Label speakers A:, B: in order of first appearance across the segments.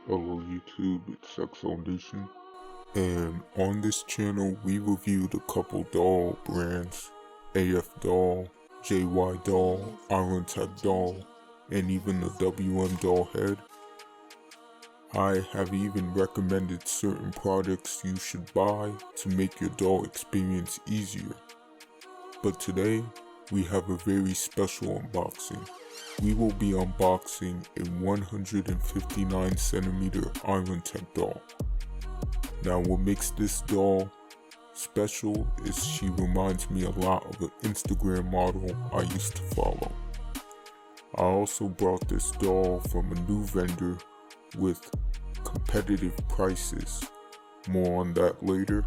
A: Hello YouTube, it's Sex Foundation, and on this channel we reviewed a couple doll brands, AF doll, JY doll, Irontech doll, and even the WM doll head. I have even recommended certain products you should buy to make your doll experience easier. But today, we have a very special unboxing. We will be unboxing a 159cm Irontech doll. Now what makes this doll special is she reminds me a lot of an Instagram model I used to follow. I also brought this doll from a new vendor with competitive prices. More on that later.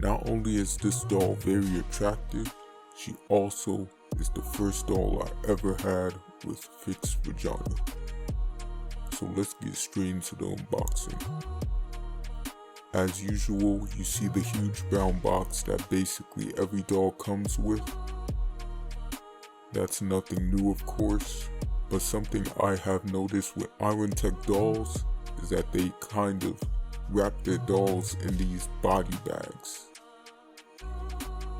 A: Not only is this doll very attractive, she also is the first doll I ever had with fixed vagina. So let's get straight into the unboxing. As usual, you see the huge brown box that basically every doll comes with. That's nothing new, of course, but something I have noticed with Irontech dolls is that they kind of wrap their dolls in these body bags.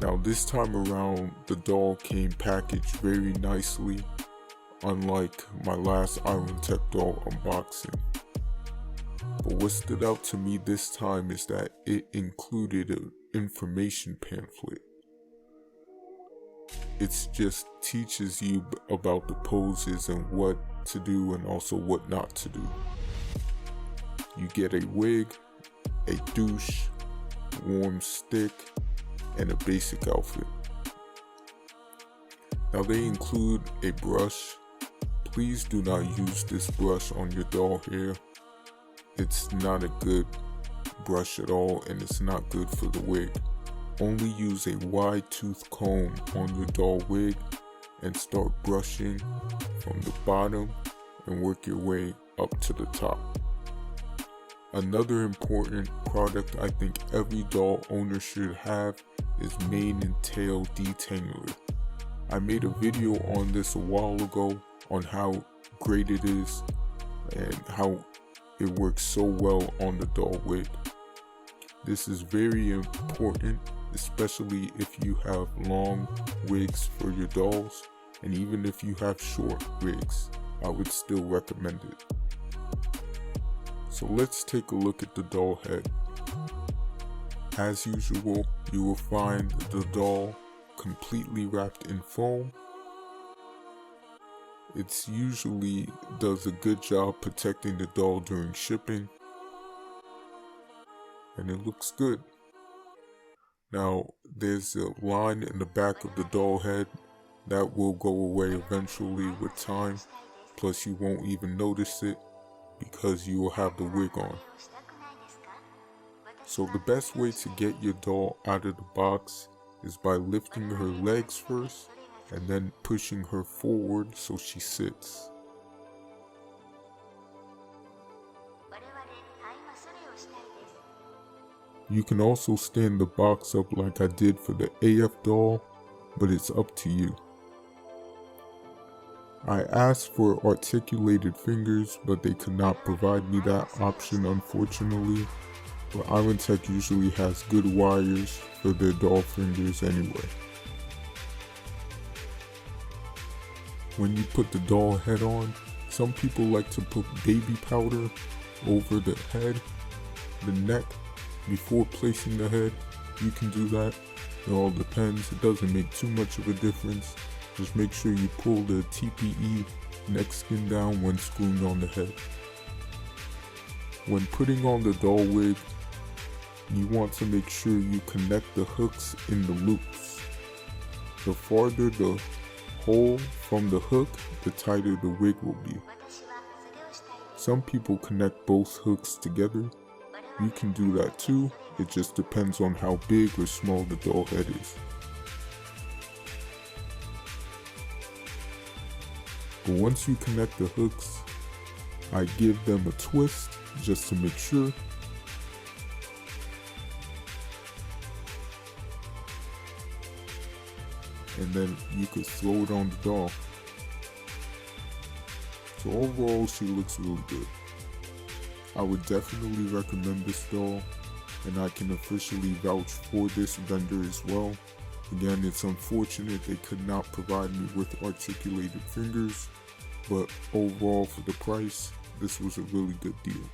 A: Now this time around, the doll came packaged very nicely, unlike my last Irontech doll unboxing. But what stood out to me this time is that it included an information pamphlet. It just teaches you about the poses and what to do and also what not to do. You get a wig, a douche, warm stick, and a basic outfit. Now they include a brush. Please do not use this brush on your doll hair. It's not a good brush at all, and it's not good for the wig. Only use a wide tooth comb on your doll wig and start brushing from the bottom and work your way up to the top. Another important product I think every doll owner should have is mane and tail detangler. I made a video on this a while ago on how great it is and how it works so well on the doll wig. This is very important, especially if you have long wigs for your dolls, and even if you have short wigs, I would still recommend it. So let's take a look at the doll head. As usual, you will find the doll completely wrapped in foam. It usually does a good job protecting the doll during shipping, and it looks good. Now, there's a line in the back of the doll head that will go away eventually with time, plus you won't even notice it because you will have the wig on. So the best way to get your doll out of the box is by lifting her legs first and then pushing her forward so she sits. You can also stand the box up like I did for the AF doll, but it's up to you. I asked for articulated fingers, but they could not provide me that option, unfortunately. But Irontech usually has good wires for their doll fingers anyway. When you put the doll head on, some people like to put baby powder over the head, the neck, before placing the head. You can do that. It all depends. It doesn't make too much of a difference. Just make sure you pull the TPE neck skin down when screwing on the head. When putting on the doll wig, you want to make sure you connect the hooks in the loops. The farther the hole from the hook, the tighter the wig will be. Some people connect both hooks together. You can do that too. It just depends on how big or small the doll head is. But once you connect the hooks, I give them a twist just to make sure. And then you could throw it on the doll. So overall, she looks really good. I would definitely recommend this doll, and I can officially vouch for this vendor as well. Again, it's unfortunate they could not provide me with articulated fingers, but overall for the price, this was a really good deal.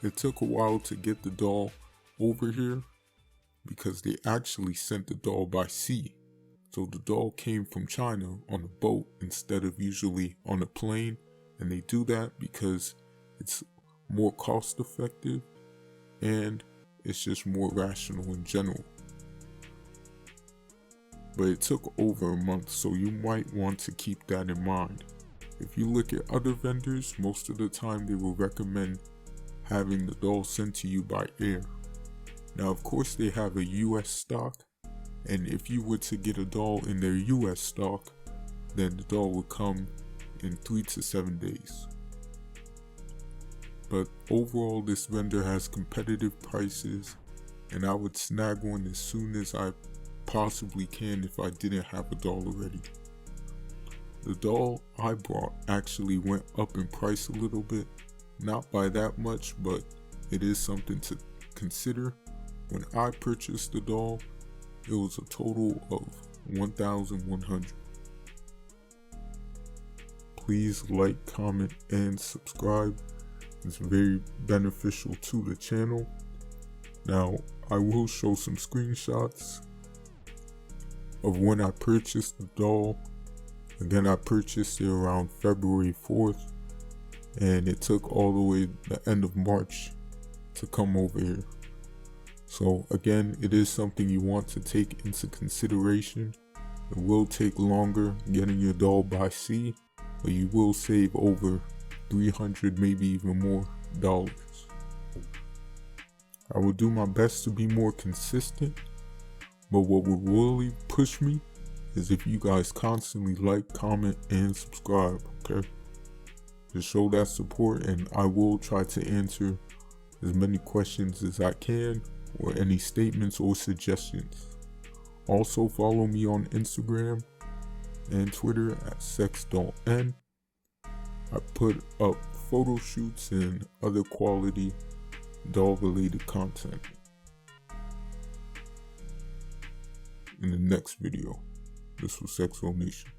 A: It took a while to get the doll over here because they actually sent the doll by sea. So the doll came from China on a boat instead of usually on a plane, and they do that because it's more cost effective and it's just more rational in general. But it took over a month, so you might want to keep that in mind. If you look at other vendors, most of the time they will recommend having the doll sent to you by air. Now of course they have a US stock, and if you were to get a doll in their US stock, then the doll would come in 3 to 7 days. But overall, this vendor has competitive prices, and I would snag one as soon as I possibly can if I didn't have a doll already. The doll I brought actually went up in price a little bit, not by that much, but it is something to consider. When I purchased the doll, it was a total of $1,100. Please like, comment, and subscribe. It's very beneficial to the channel. Now, I will show some screenshots of when I purchased the doll. Again, I purchased it around February 4th, and it took all the way the end of March to come over here. So again, it is something you want to take into consideration. It will take longer getting your doll by sea, but you will save over $300, maybe even more dollars. I will do my best to be more consistent, but what will really push me is if you guys constantly like, comment, and subscribe, okay? To show that support, and I will try to answer as many questions as I can, or any statements or suggestions. Also follow me on Instagram and Twitter at sexdolln. I put up photo shoots and other quality doll related content in the next video. This was Sexdoll Nation.